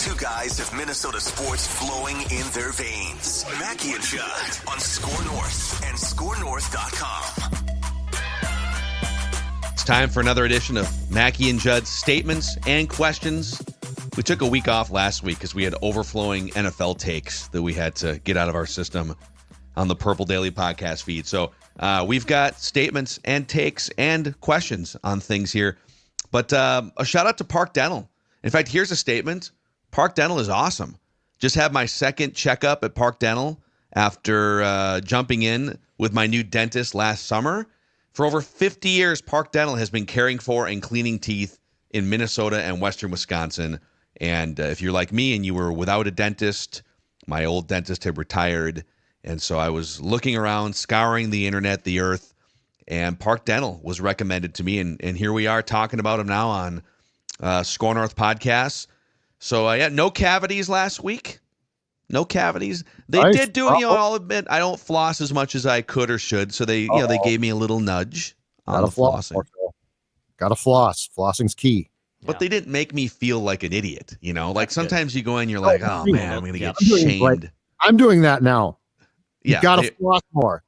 Two guys of Minnesota sports flowing in their veins. Mackey and Judd on Score North and ScoreNorth.com. It's time for another edition of Mackey and Judd's Statements and Questions. We took a week off last week because we had overflowing NFL takes that we had to get out of our system on the Purple Daily podcast feed. So we've got statements and takes and questions on things here. But a shout out to Park Dental. In fact, here's a statement. Park Dental is awesome. Just had my second checkup at Park Dental after jumping in with my new dentist last summer. For over 50 years, Park Dental has been caring for and cleaning teeth in Minnesota and Western Wisconsin. And if you're like me and you were without a dentist, my old dentist had retired. And so I was looking around, scouring the internet, the earth, and Park Dental was recommended to me. And here we are talking about them now on Score North Podcasts. So, no cavities last week. No cavities. They nice. did do, I'll admit, I don't floss as much as I could or should. So they gave me a little nudge on the flossing. Gotta floss. Flossing's key. But they didn't make me feel like an idiot, Like sometimes you go in, you're like, oh man, I'm going to get shamed. I'm doing that now. You gotta floss more.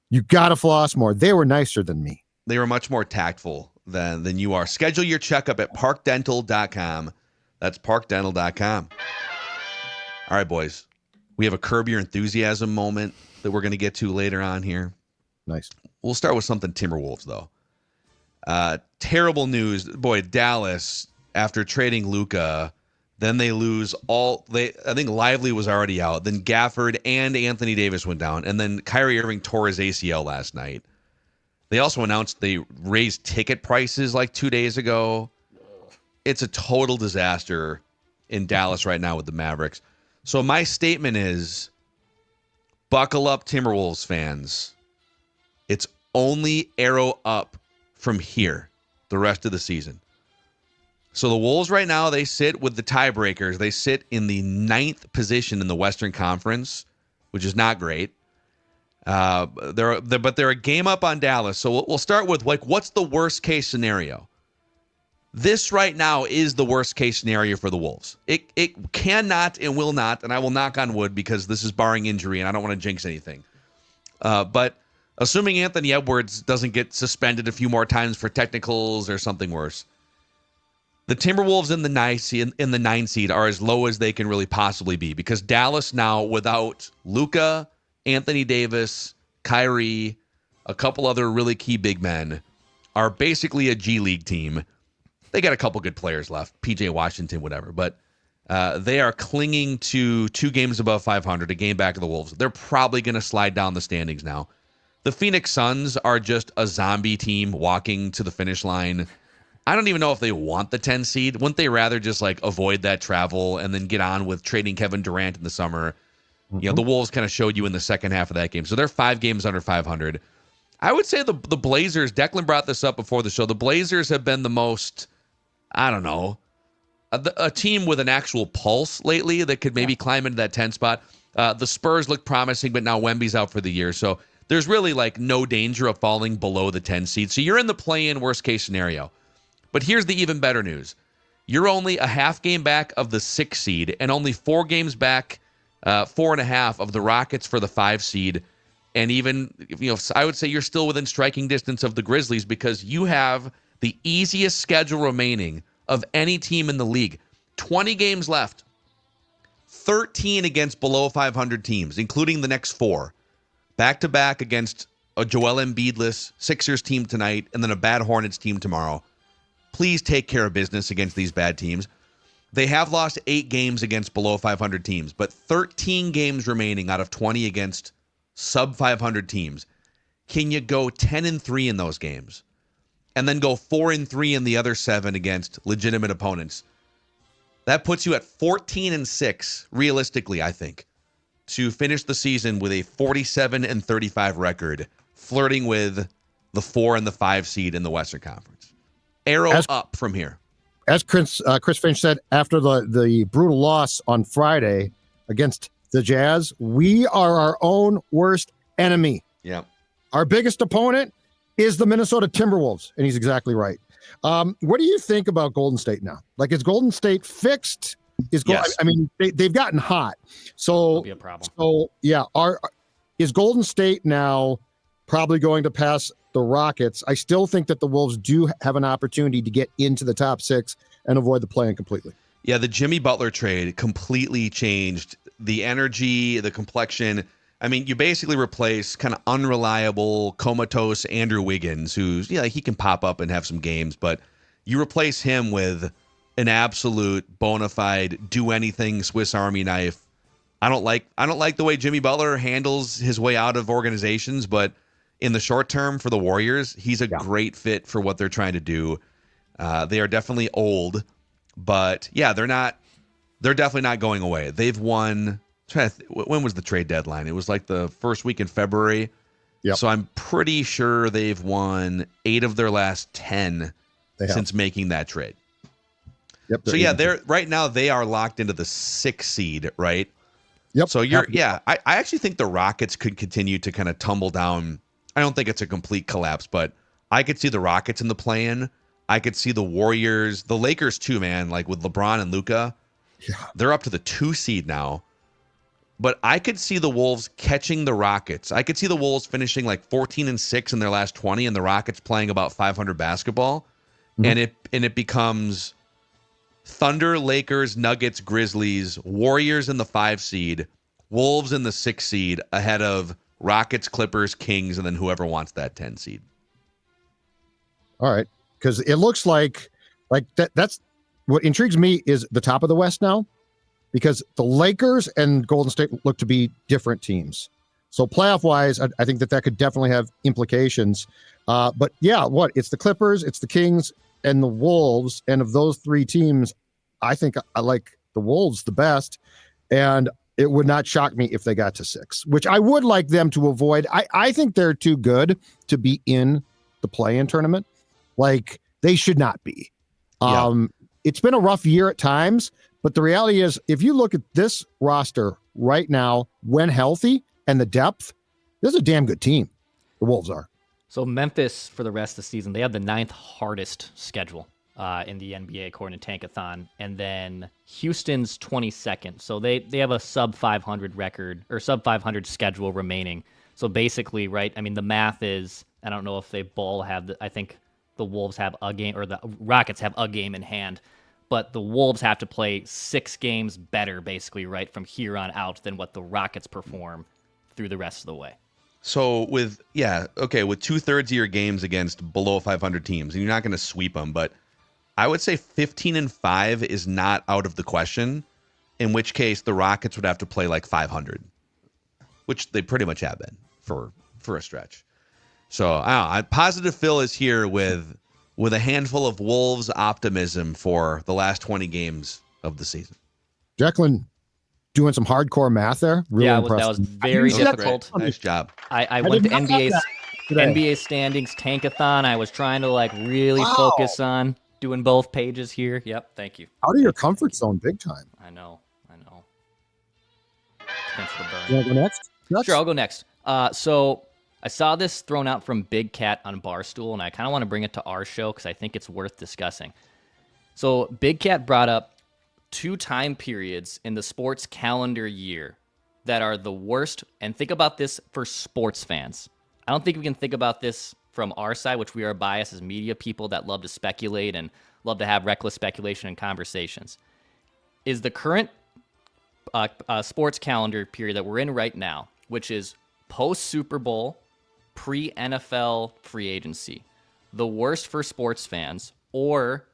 You gotta floss more. They were nicer than me. They were much more tactful than you are. Schedule your checkup at parkdental.com. That's parkdental.com. All right, boys. We have a Curb Your Enthusiasm moment that we're going to get to later on here. Nice. We'll start with something Timberwolves, though. Terrible news. Boy, Dallas, after trading Luka, then they lose I think Lively was already out. Then Gafford and Anthony Davis went down. And then Kyrie Irving tore his ACL last night. They also announced they raised ticket prices like 2 days ago. It's a total disaster in Dallas right now with the Mavericks. So my statement is, buckle up, Timberwolves fans. It's only arrow up from here the rest of the season. So the Wolves right now, they sit with the tiebreakers. They sit in the 9th position in the Western Conference, which is not great. But they're a game up on Dallas. So we'll start with, what's the worst case scenario? This right now is the worst case scenario for the Wolves. It cannot and will not, and I will knock on wood because this is barring injury and I don't want to jinx anything. But assuming Anthony Edwards doesn't get suspended a few more times for technicals or something worse, the Timberwolves in the 9 seed are as low as they can really possibly be because Dallas now, without Luka, Anthony Davis, Kyrie, a couple other really key big men, are basically a G League team. They got a couple good players left, PJ Washington, whatever, but they are clinging to 2 games above 500, a game back of the Wolves. They're probably going to slide down the standings now. The Phoenix Suns are just a zombie team walking to the finish line. I don't even know if they want the 10 seed. Wouldn't they rather just avoid that travel and then get on with trading Kevin Durant in the summer? Mm-hmm. The Wolves kind of showed you in the second half of that game. So they're 5 games under 500. I would say the Blazers, Declan brought this up before the show, the Blazers have been the most, I don't know, a team with an actual pulse lately that could maybe climb into that 10 spot. The Spurs look promising, but now Wemby's out for the year. So there's really no danger of falling below the 10 seed. So you're in the play-in worst case scenario. But here's the even better news. You're only a half game back of the 6 seed and only 4 games back, 4.5 of the Rockets for the 5 seed. And even, I would say you're still within striking distance of the Grizzlies because you have the easiest schedule remaining of any team in the league. 20 games left. 13 against below 500 teams, including the next 4. Back-to-back against a Joel Embiid-less Sixers team tonight and then a bad Hornets team tomorrow. Please take care of business against these bad teams. They have lost 8 games against below 500 teams, but 13 games remaining out of 20 against sub-500 teams. Can you go 10-3 in those games and then go 4-3 in the other 7 against legitimate opponents? That puts you at 14-6, realistically, I think, to finish the season with a 47-35 record, flirting with the 4 and the 5 seed in the Western Conference. Arrow up from here. As Chris Finch said, after the brutal loss on Friday against the Jazz, we are our own worst enemy. Yeah. Our biggest opponent is the Minnesota Timberwolves, and he's exactly right. What do you think about Golden State now? Is Golden State fixed? is going. Yes. I mean, they've gotten hot. So That'll be a problem. So yeah, is Golden State now probably going to pass the Rockets? I still think that the Wolves do have an opportunity to get into the top 6 and avoid the play-in completely. Yeah, the Jimmy Butler trade completely changed the energy, the complexion. I mean, you basically replace kind of unreliable, comatose Andrew Wiggins, who's, he can pop up and have some games, but you replace him with an absolute bona fide do anything Swiss Army knife. I don't like the way Jimmy Butler handles his way out of organizations, but in the short term for the Warriors, he's a great fit for what they're trying to do. They are definitely old, but yeah, they're definitely not going away. They've won. When was the trade deadline? It was like the first week in February. Yep. So I'm pretty sure they've won 8 of their last 10 since making that trade. Yep. So yeah, right now they are locked into the 6th seed, right? Yep. So I actually think the Rockets could continue to kind of tumble down. I don't think it's a complete collapse, but I could see the Rockets in the play-in. I could see the Warriors, the Lakers too, man, like with LeBron and Luka. Yeah. They're up to the 2 seed now. But I could see the Wolves catching the Rockets. I could see the Wolves finishing like 14-6 in their last 20 and the Rockets playing about 500 basketball. Mm-hmm. And it becomes Thunder, Lakers, Nuggets, Grizzlies, Warriors in the 5 seed, Wolves in the 6 seed ahead of Rockets, Clippers, Kings, and then whoever wants that 10 seed. All right. Because it looks like that's what intrigues me is the top of the West now, because the Lakers and Golden State look to be different teams. So playoff wise, I think that could definitely have implications. But yeah, it's the Clippers, it's the Kings, and the Wolves. And of those 3 teams, I think I like the Wolves the best. And it would not shock me if they got to 6, which I would like them to avoid. I think they're too good to be in the play-in tournament. Like, they should not be. It's been a rough year at times, but the reality is, if you look at this roster right now, when healthy and the depth, this is a damn good team. The Wolves are. So Memphis, for the rest of the season, they have the 9th hardest schedule in the NBA, according to Tankathon. And then Houston's 22nd. So they have a sub 500 record or sub 500 schedule remaining. So basically, right, I mean, the math is, I don't know if they all have, I think the Wolves have a game, or the Rockets have a game in hand. But the Wolves have to play 6 games better, basically, right, from here on out than what the Rockets perform through the rest of the way. So with 2/3 of your games against below 500 teams, and you're not going to sweep them, but I would say 15-5 is not out of the question, in which case the Rockets would have to play like 500, which they pretty much have been for a stretch. So I don't know, Positive Phil is here with a handful of Wolves optimism for the last 20 games of the season. Jacqueline doing some hardcore math there. Really impressive. That was very difficult. Nice job. I went to NBA standings Tankathon. I was trying to really focus on doing both pages here. Yep, thank you. Out of your comfort zone big time. I know. Thanks for the burn. You want to go next? Sure, I'll go next. So I saw this thrown out from Big Cat on Barstool, and I kind of want to bring it to our show because I think it's worth discussing. So Big Cat brought up 2 time periods in the sports calendar year that are the worst. And think about this for sports fans. I don't think we can think about this from our side, which we are biased as media people that love to speculate and love to have reckless speculation and conversations. Is the current sports calendar period that we're in right now, which is post-Super Bowl, pre-NFL free agency, the worst for sports fans? Or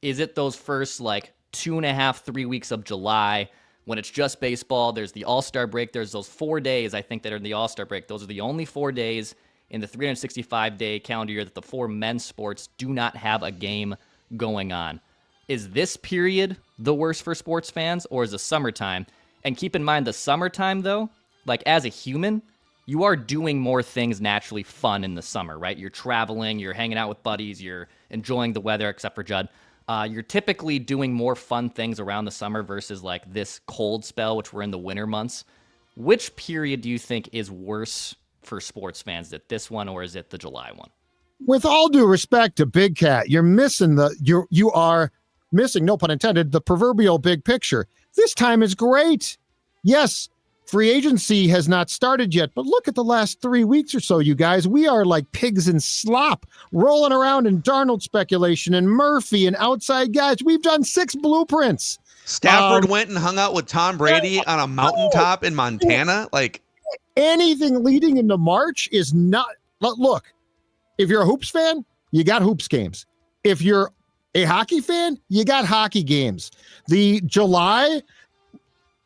is it those first 2.5, 3 weeks of July when it's just baseball? There's the All-Star break. There's those 4 days, I think, that are in the All-Star break. Those are the only 4 days in the 365-day calendar year that the 4 men's sports do not have a game going on. Is this period the worst for sports fans, or is the summertime? And keep in mind, the summertime, though, as a human, you are doing more things naturally fun in the summer, right? You're traveling, you're hanging out with buddies, you're enjoying the weather, except for Judd. You're typically doing more fun things around the summer versus this cold spell, which we're in the winter months. Which period do you think is worse for sports fans? Is it this one, or is it the July one? With all due respect to Big Cat, you're missing you are missing, no pun intended, the proverbial big picture. This time is great. Yes, free agency has not started yet, but look at the last 3 weeks or so, you guys. We are like pigs in slop, rolling around in Darnold speculation and Murphy and outside guys. We've done 6 blueprints. Stafford went and hung out with Tom Brady on a mountaintop in Montana. Like, anything leading into March is not. Look, if you're a hoops fan, you got hoops games. If you're a hockey fan, you got hockey games. The July,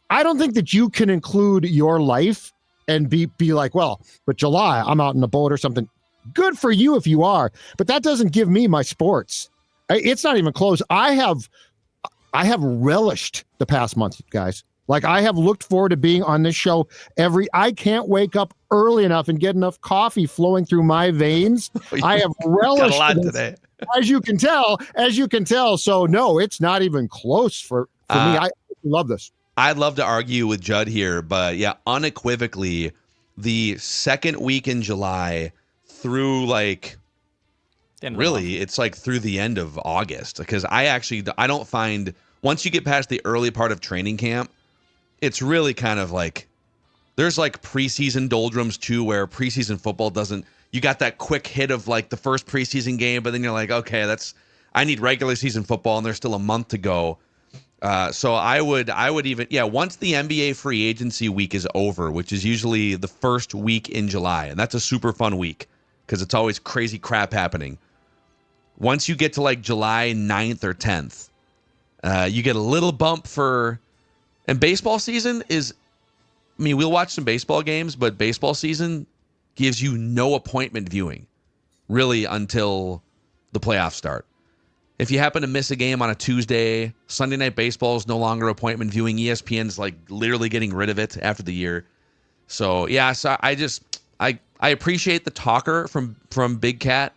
I don't think that you can include your life and be like, well, but July, I'm out in the boat or something. Good for you if you are, but that doesn't give me my sports. It's not even close. I have relished the past month, guys. Like, I have looked forward to being on this show I can't wake up early enough and get enough coffee flowing through my veins. I have relished got a lot today. As you can tell. So no, it's not even close for me. I love this. I'd love to argue with Judd here, but yeah, unequivocally, the second week in July through it's like through the end of August, because I don't find, once you get past the early part of training camp, it's really kind of like, there's like preseason doldrums too, where preseason football you got that quick hit of like the first preseason game, but then you're like, okay, I need regular season football and there's still a month to go. So I would even, once the NBA free agency week is over, which is usually the first week in July, and that's a super fun week because it's always crazy crap happening. Once you get to like July 9th or 10th, you get a little bump and baseball season we'll watch some baseball games, but baseball season gives you no appointment viewing really until the playoffs start. If you happen to miss a game on a Tuesday, Sunday Night Baseball is no longer appointment viewing. ESPN's like literally getting rid of it after the year. So I appreciate the talker from Big Cat,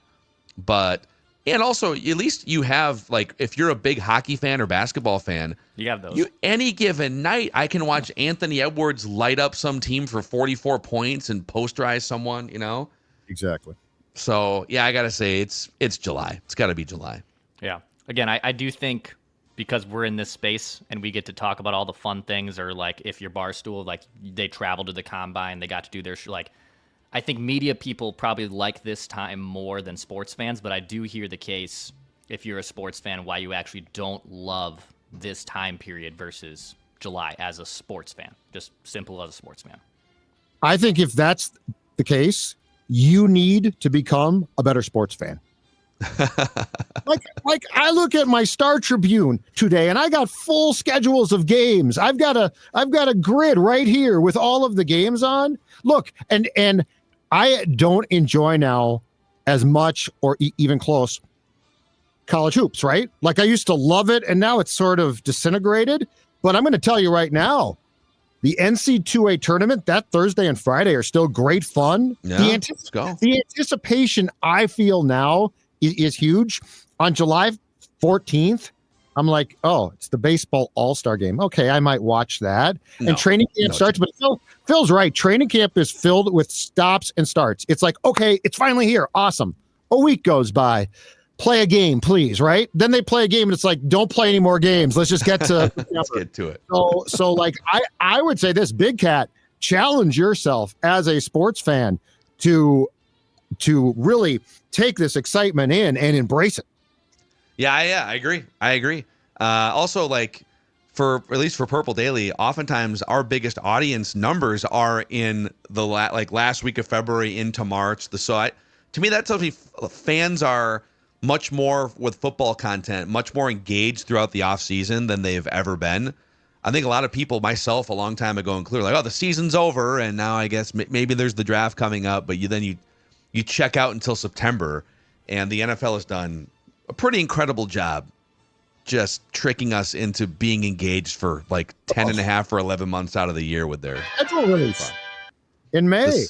and also at least you have, like, if you're a big hockey fan or basketball fan, you have those. Any given night, I can watch Anthony Edwards light up some team for 44 points and posterize someone, Exactly. So yeah, I gotta say it's July. It's got to be July. Yeah. Again, I do think because we're in this space and we get to talk about all the fun things, or like if your Barstool, like they traveled to the combine, they got to do their I think media people probably like this time more than sports fans, but I do hear the case, if you're a sports fan, why you actually don't love this time period versus July as a sports fan. Just simple as a sports fan. I think if that's the case, you need to become a better sports fan. like I look at my Star Tribune today and I got full schedules of games. I've got a grid right here with all of the games on. Look, and I don't enjoy now as much or even close college hoops, right? Like I used to love it and now it's sort of disintegrated, but I'm going to tell you right now, the NC2A tournament that Thursday and Friday are still great fun. Yeah, let's go. The anticipation I feel now is huge. On July 14th, I'm like, oh, it's the baseball all-star game. Okay, I might watch that. And training camp starts, but Phil's right. Training camp is filled with stops and starts. It's like, okay, it's finally here. Awesome. A week goes by. Play a game, please, right? Then they play a game, and it's like, don't play any more games. Let's just get to let's get to it. So like, I would say this, Big Cat, challenge yourself as a sports fan to really take this excitement in and embrace it. Yeah, I agree. Also, like, at least for Purple Daily, oftentimes our biggest audience numbers are in the last week of February into March. To me, that tells me fans are much more with football content, much more engaged throughout the off season than they've ever been. I think a lot of people, myself a long time ago included, like, oh, the season's over, and now I guess maybe there's the draft coming up, but you check out until September, and the NFL has done a pretty incredible job just tricking us into being engaged for like 10 and a half or 11 months out of the year with their schedule release in May.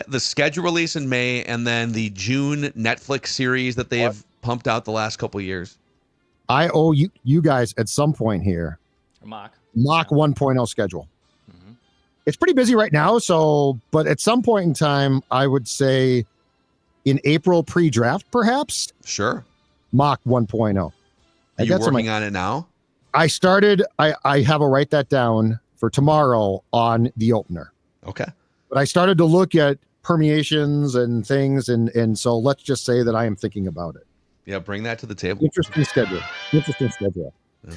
The schedule release in May, and then the June Netflix series that they have pumped out the last couple of years. I owe you guys at some point here Mock 1.0 schedule. Mm-hmm. It's pretty busy right now, but at some point in time, I would say in April pre-draft, perhaps. Sure. Mock 1.0. Are you working on it now? I started. I have a write that down for tomorrow on the opener. Okay. But I started to look at permeations and things, and so let's just say that I am thinking about it. Yeah, bring that to the table. Interesting schedule. Yeah.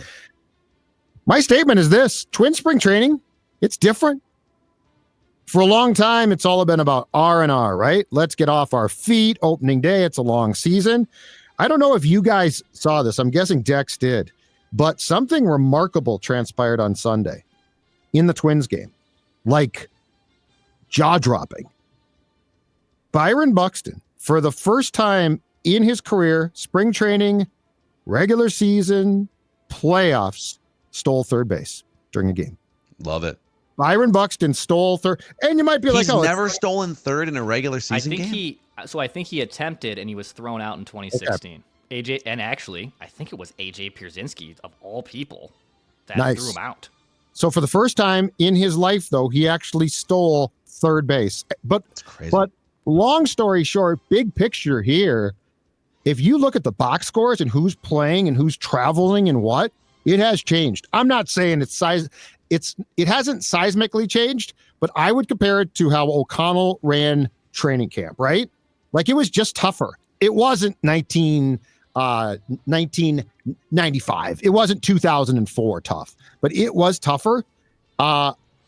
My statement is this: Twin spring training, it's different. For a long time, it's all been about R&R, right? Let's get off our feet. Opening day, it's a long season. I don't know if you guys saw this. I'm guessing Dex did. But something remarkable transpired on Sunday in the Twins game. Like jaw-dropping. Byron Buxton, for the first time in his career, spring training, regular season, playoffs, stole third base during a game. Love it. Byron Buxton stole third, and you might be like, he's never stolen third in a regular season game? I think he attempted, and he was thrown out in 2016. Okay. AJ, and actually, I think it was AJ Pierzynski, of all people, that threw him out. So for the first time in his life, though, he actually stole third base. But long story short, big picture here, if you look at the box scores and who's playing and who's traveling and what, it has changed. I'm not saying it hasn't seismically changed, but I would compare it to how O'Connell ran training camp, right? Like, it was just tougher. It wasn't 1995. It wasn't 2004 tough, but it was tougher.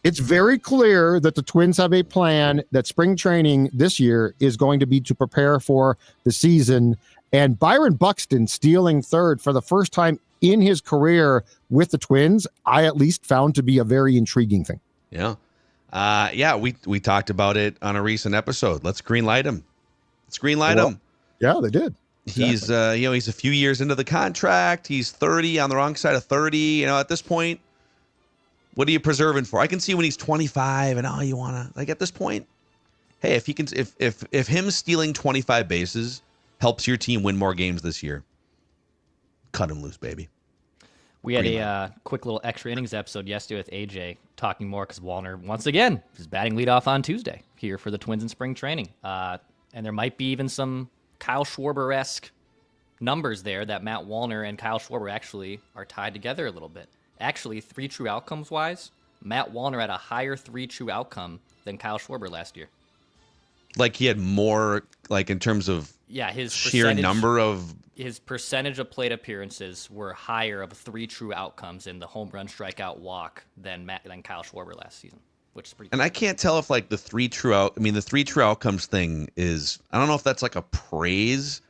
It's very clear that the Twins have a plan that spring training this year is going to be to prepare for the season. And Byron Buxton stealing third for the first time in his career with the Twins, I at least found to be a very intriguing thing. Yeah. We talked about it on a recent episode. Let's green light him. Him. Yeah, they did. Exactly. He's a few years into the contract. He's 30, on the wrong side of 30. At this point, what are you preserving for? I can see when he's 25 and you want to, at this point, hey, if he can, if him stealing 25 bases helps your team win more games this year, cut him loose, baby. We had a quick little extra innings episode yesterday with AJ talking more because Wallner, once again, is batting leadoff on Tuesday here for the Twins in spring training. And there might be even some Kyle Schwarber-esque numbers there that Matt Wallner and Kyle Schwarber actually are tied together a little bit. Actually, 3 true outcomes-wise, Matt Wallner had a higher 3 true outcome than Kyle Schwarber last year. Like, he had more, in terms of his sheer number of... His percentage of plate appearances were higher of 3 true outcomes in the home run, strikeout, walk than Kyle Schwarber last season, which is pretty cool. And I can't tell if, the 3 true outcomes thing is... I don't know if that's, a praise.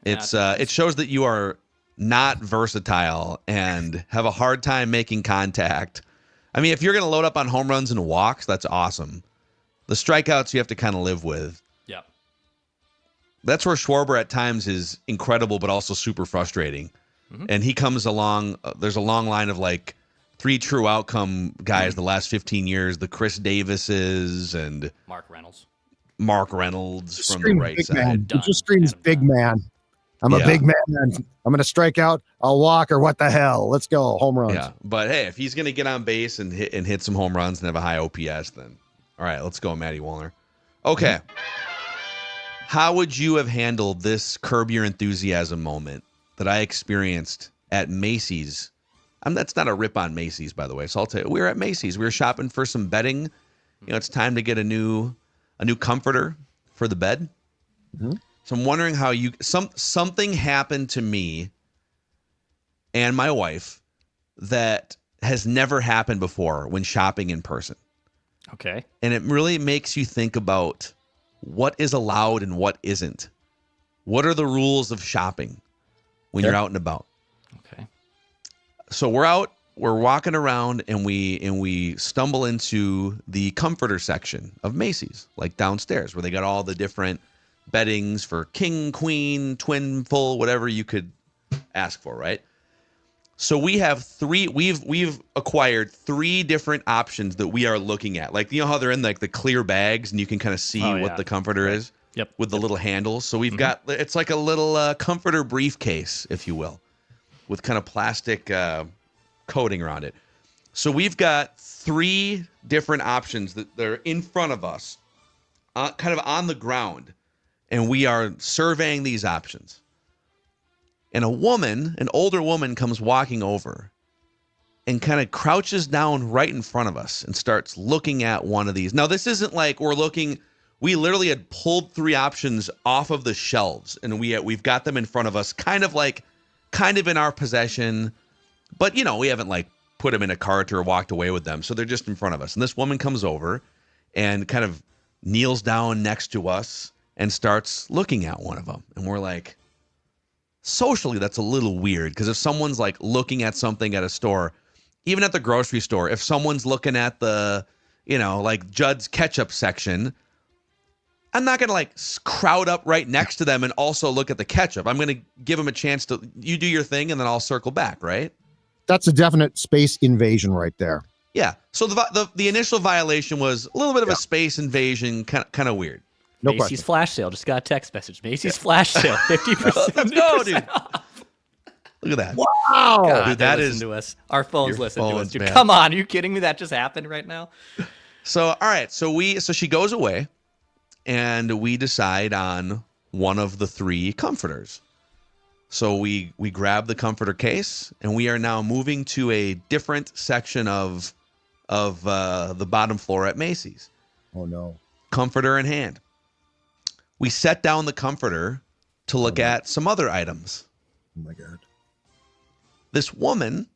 It shows that you are not versatile and have a hard time making contact. I mean, if you're going to load up on home runs and walks, that's awesome. The strikeouts you have to kind of live with. Yeah. That's where Schwarber at times is incredible, but also super frustrating. Mm-hmm. And he comes along, there's a long line of 3 true outcome guys the last 15 years, the Chris Davises and Mark Reynolds from the right side. It just screams big man. I'm a big man. I'm going to strike out. I'll walk, or what the hell? Let's go. Home runs. Yeah. But hey, if he's going to get on base and hit some home runs and have a high OPS, then all right, let's go, Matty Wallner. Okay. How would you have handled this Curb Your Enthusiasm moment that I experienced at Macy's? That's not a rip on Macy's, by the way. So I'll tell you, we were at Macy's. We were shopping for some bedding. It's time to get a new comforter for the bed. Mm-hmm. So I'm wondering how something happened to me and my wife that has never happened before when shopping in person. Okay. And it really makes you think about what is allowed and what isn't. What are the rules of shopping when you're out and about? Okay. So we're walking around and we stumble into the comforter section of Macy's, downstairs, where they got all the different beddings for king, queen, twin, full, whatever you could ask for, right? So we have we've acquired 3 different options that we are looking at. How they're in the clear bags and you can kind of see what the comforter is. Yep. With the little handles. So we've got, it's like a little comforter briefcase, if you will, with kind of plastic coating around it. So we've got 3 different options that they're in front of us, kind of on the ground. And we are surveying these options. and an older woman comes walking over and kind of crouches down right in front of us and starts looking at one of these. Now, this isn't like we literally had pulled 3 options off of the shelves, and we've got them in front of us, kind of in our possession, but we haven't like put them in a cart or walked away with them. So they're just in front of us. And this woman comes over and kind of kneels down next to us and starts looking at one of them. And we're like, socially, that's a little weird, because if someone's like looking at something at a store, even at the grocery store, if someone's looking at the, like Judd's ketchup section, I'm not going to like crowd up right next to them and also look at the ketchup. I'm going to give them a chance to, you do your thing and then I'll circle back, right? That's a definite space invasion right there. Yeah. So the initial violation was a little bit of a space invasion, kind of weird. No Macy's question. flash sale. Just got a text message. Macy's flash sale. 50%. Let's go, dude. Look at that. Wow. God, Dude, that listen is to us. Our phones your listen to us. phones, Dude, man. come on. Are you kidding me? That just happened right now? So, all right. So she goes away and we decide on one of the 3 comforters. So we grab the comforter case and we are now moving to a different section of the bottom floor at Macy's. Oh, no. Comforter in hand. We set down the comforter to look at some other items. Oh, my God. This woman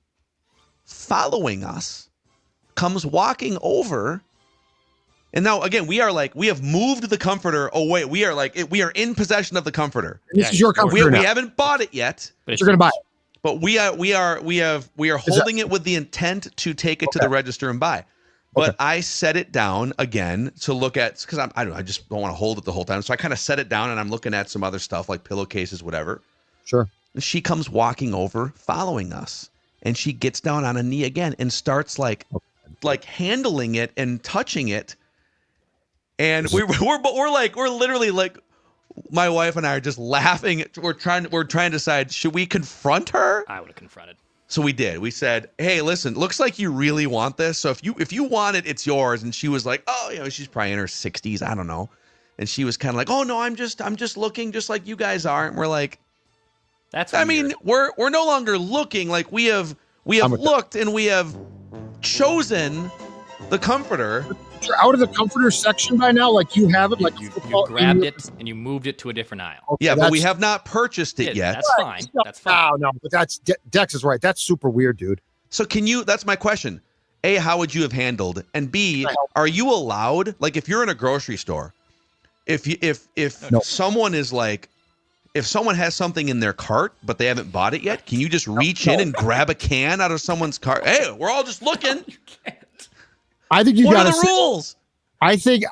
following us comes walking over. And now, again, we have moved the comforter away. We are in possession of the comforter. This is your comforter now. We haven't bought it yet, You're going to buy it. but we are holding it with the intent to take it to the register and buy. But I set it down again to look at, because I just don't want to hold it the whole time. So I kind of set it down and I'm looking at some other stuff like pillowcases, whatever. Sure. And she comes walking over, following us, and she gets down on a knee again and starts like handling it and touching it. And we're literally like, my wife and I are just laughing. We're trying to decide, should we confront her? I would have confronted. So we did. We said, "Hey, listen, looks like you really want this. So if you want it, it's yours." And she was like, "Oh, she's probably in her 60s, I don't know." And she was kind of like, "Oh no, I'm just looking just like you guys are." And we're like, That's I weird. mean, we're no longer looking. Like we have looked and we have chosen the comforter. You're out of the comforter section by now. Like you have it. Like you grabbed it and you moved it to a different aisle. Okay, Yeah, but we have not purchased it yet. That's fine. That's fine. No, but that's Dex is right. That's super weird, dude. So that's my question. A, how would you have handled? And B, are you allowed, like if you're in a grocery store, if someone is like, if someone has something in their cart but they haven't bought it yet, can you just reach in and grab a can out of someone's cart? Hey, we're all just looking. You can't. I think you What got are the rules? I think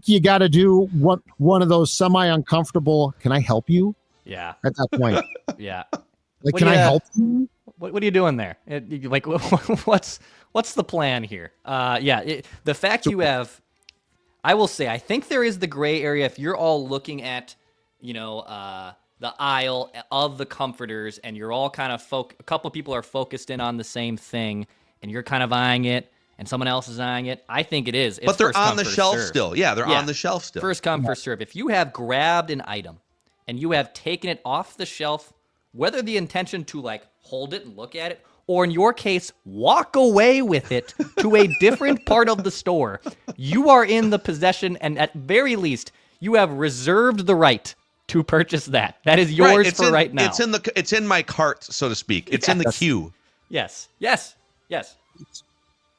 you got to do one of those semi-uncomfortable. Can I help you? Yeah. At that point, Yeah. like, What can do I you- help you? What are you doing there? What's the plan here? The fact you have, I will say, I think there is the gray area if you're all looking at, the aisle of the comforters and you're all kind of a couple of people are focused in on the same thing and you're kind of eyeing it and someone else is eyeing it. I think it is. It's But they're first on come, the first shelf serve. still. Yeah, they're on the shelf still. First come, first serve. If you have grabbed an item and you have taken it off the shelf, whether the intention to like hold it and look at it, or in your case, walk away with it to a different part of the store, you are in the possession, and at very least, you have reserved the right to purchase that. That is yours right now. It's in my cart, so to speak. It's in the queue. Yes.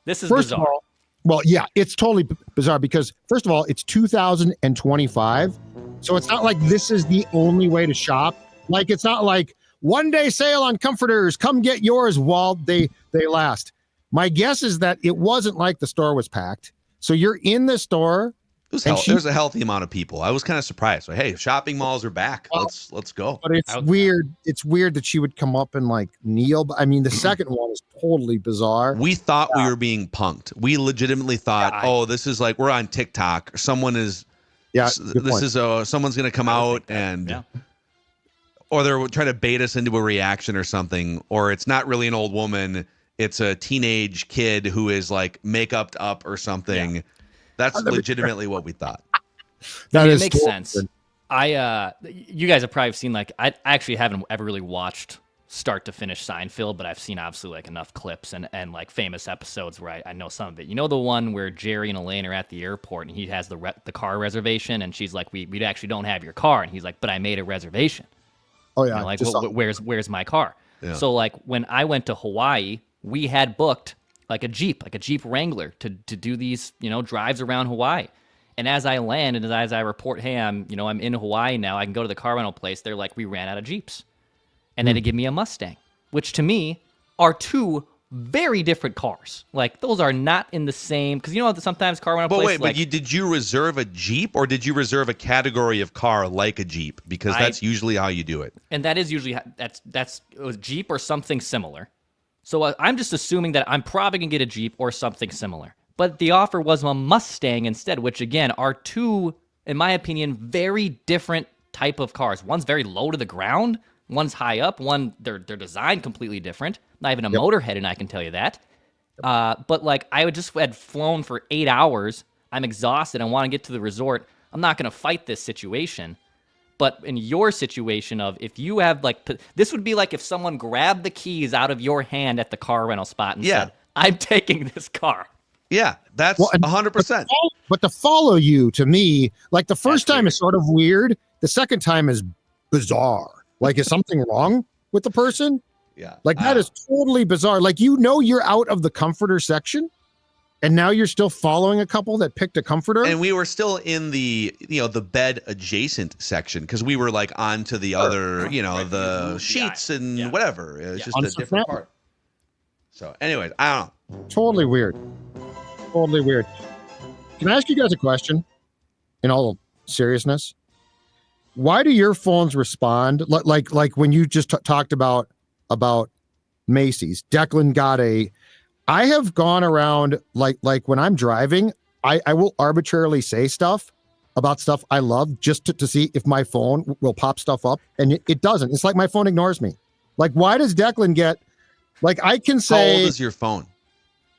This is First bizarre. of all, well, yeah, it's totally bizarre because first of all, it's 2025, so it's not like this is the only way to shop. Like it's not like 1-day sale on comforters. Come get yours while they last. My guess is that it wasn't like the store was packed. So you're in the store. There's a healthy amount of people. I was kind of surprised. So, hey, shopping malls are back. Let's go. But it's weird. It's weird that she would come up and like kneel. I mean, the second one is totally bizarre. We thought we were being punked. We legitimately thought, this is like we're on TikTok. Someone is. Yeah. This is someone's going to come out and. Yeah. Or they're trying to bait us into a reaction or something, or it's not really an old woman. It's a teenage kid who is like make-upped up or something. Yeah. That's legitimately what we thought. It makes sense. You guys have probably seen, like, I actually haven't ever really watched start to finish Seinfeld, but I've seen obviously like enough clips and like famous episodes where I know some of it. You know, the one where Jerry and Elaine are at the airport and he has the car reservation and she's like, we actually don't have your car. And he's like, but I made a reservation. Oh yeah. You know, like, where's my car? Yeah. So like when I went to Hawaii, we had booked like a Jeep Wrangler to do these, you know, drives around Hawaii. And as I land and as I report, hey, I'm in Hawaii now, I can go to the car rental place. They're like, we ran out of Jeeps. And then to give me a Mustang, which to me are two very different cars. Like, those are not in the same, because you know sometimes car rental places. But wait, did you reserve a Jeep or did you reserve a category of car like a Jeep? Because that's usually how you do it. And that is usually that's a Jeep or something similar. So I'm just assuming that I'm probably gonna get a Jeep or something similar. But the offer was a Mustang instead, which again are two, in my opinion, very different type of cars. One's very low to the ground. One's high up. One, they're designed completely different. Not even a motorhead, and I can tell you that. But like, I had flown for 8 hours. I'm exhausted. I want to get to the resort. I'm not going to fight this situation. But in your situation of if you have like, this would be like if someone grabbed the keys out of your hand at the car rental spot and said, I'm taking this car. Yeah, that's 100%. But to follow you, to me, like the first time is sort of weird. The second time is bizarre. Like, is something wrong with the person? Yeah. Like, that is totally bizarre. Like, you know, you're out of the comforter section and now you're still following a couple that picked a comforter. And we were still in the, the bed adjacent section because we were like onto the other, the sheets and whatever. It was just a different part. So anyways, I don't know. Totally weird. Totally weird. Can I ask you guys a question in all seriousness? Why do your phones respond like when you just talked about Macy's? Declan got I have gone around like when I'm driving, I will arbitrarily say stuff about stuff I love just to see if my phone will pop stuff up, and it doesn't. It's like my phone ignores me. Like, why does Declan like I can say? How old is your phone?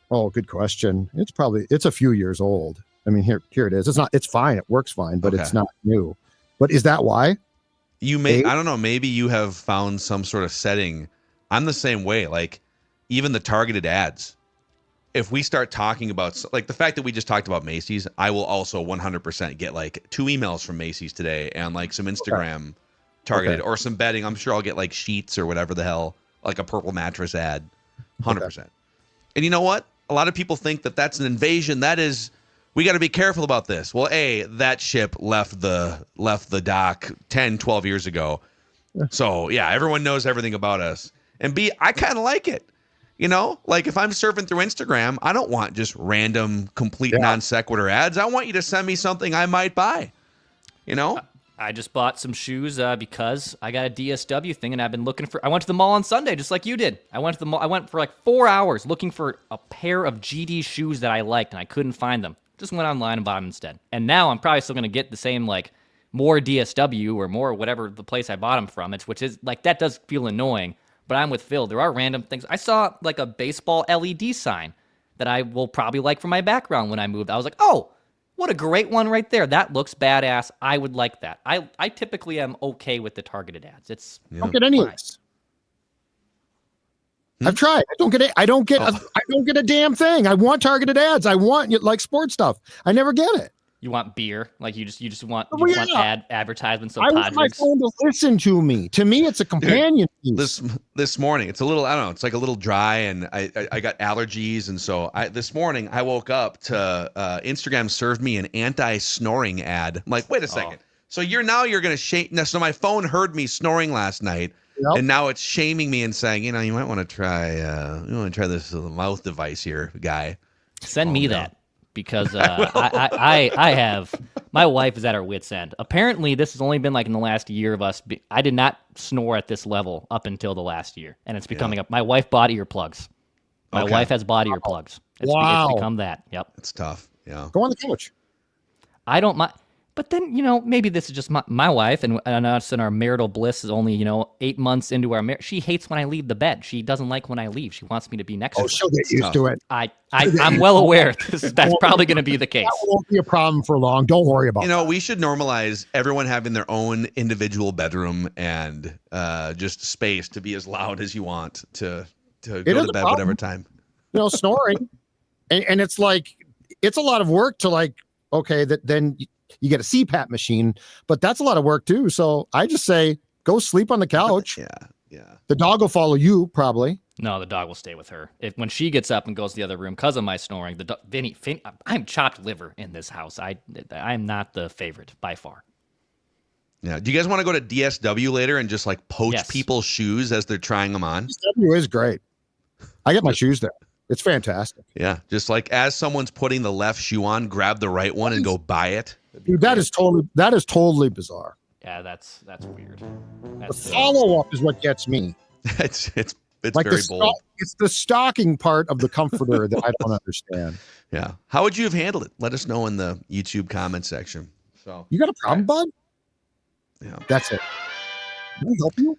Oh, good question. It's a few years old. I mean, here it is. It's fine. It works fine, but It's not new. But is that why? I don't know. Maybe you have found some sort of setting. I'm the same way. Like, even the targeted ads. If we start talking about, like, the fact that we just talked about Macy's, I will also 100% get like 2 emails from Macy's today and like some Instagram targeted or some bedding. I'm sure I'll get like sheets or whatever the hell, like a purple mattress ad, 100%. And you know what? A lot of people think that that's an invasion. That is. We got to be careful about this. Well, A, that ship left the dock 10, 12 years ago. So, yeah, everyone knows everything about us. And B, I kind of like it. Like if I'm surfing through Instagram, I don't want just random, complete non sequitur ads. I want you to send me something I might buy. I just bought some shoes because I got a DSW thing and I've been looking I went to the mall on Sunday just like you did. I went to the mall. I went for like 4 hours looking for a pair of GD shoes that I liked and I couldn't find them. Just went online and bought them instead. And now I'm probably still going to get the same, like, more DSW or more whatever the place I bought them from, which is, like, that does feel annoying. But I'm with Phil. There are random things. I saw, like, a baseball LED sign that I will probably like for my background when I moved. I was like, oh, what a great one right there. That looks badass. I would like that. I typically am okay with the targeted ads. I don't get any of this. I've tried. I don't get a damn thing. I want targeted ads. I want like sports stuff. I never get it. You want beer? Like you just want advertisements of I want my phone to listen to me. To me, it's a companion piece. This morning, it's a little, I don't know, it's like a little dry and I got allergies. And so this morning I woke up to Instagram served me an anti-snoring ad. I'm like, wait a second. So you're going to shame. So my phone heard me snoring last night. Yep. And now it's shaming me and saying, you might want to try this mouth device here, guy. Send me that because I have, my wife is at her wit's end. Apparently, this has only been like in the last year of us. I did not snore at this level up until the last year, and it's becoming up. My wife bought earplugs. My wife has bought earplugs. It's become that. Yep. It's tough. Yeah. Go on the couch. I don't mind. But then, maybe this is just my wife, and us and our marital bliss is only, 8 months into our marriage. She hates when I leave the bed. She doesn't like when I leave. She wants me to be next to her. She'll get used to it. I'm well aware that's probably going to be the case. That won't be a problem for long. Don't worry about it. We should normalize everyone having their own individual bedroom and just space to be as loud as you want to go to bed whatever time. Snoring. and it's like, it's a lot of work to like, okay, then you get a CPAP machine, but that's a lot of work too. So I just say, go sleep on the couch. Yeah. The dog will follow you probably. No, the dog will stay with her. When she gets up and goes to the other room because of my snoring, the Vinny, I'm chopped liver in this house. I'm not the favorite by far. Yeah. Do you guys want to go to DSW later and just like poach people's shoes as they're trying them on? DSW is great. I get my shoes there. It's fantastic. Yeah. Just like as someone's putting the left shoe on, grab the right one and go buy it. Dude, that is totally bizarre. Yeah, that's weird. The follow-up is what gets me. It's like very bold. It's the stocking part of the comforter that I don't understand. Yeah. How would you have handled it? Let us know in the YouTube comment section. So you got a problem, bud? Yeah. That's it. Can I help you?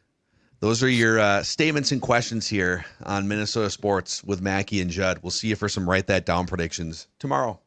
Those are your statements and questions here on Minnesota Sports with Mackey and Judd. We'll see you for some Write That Down predictions tomorrow.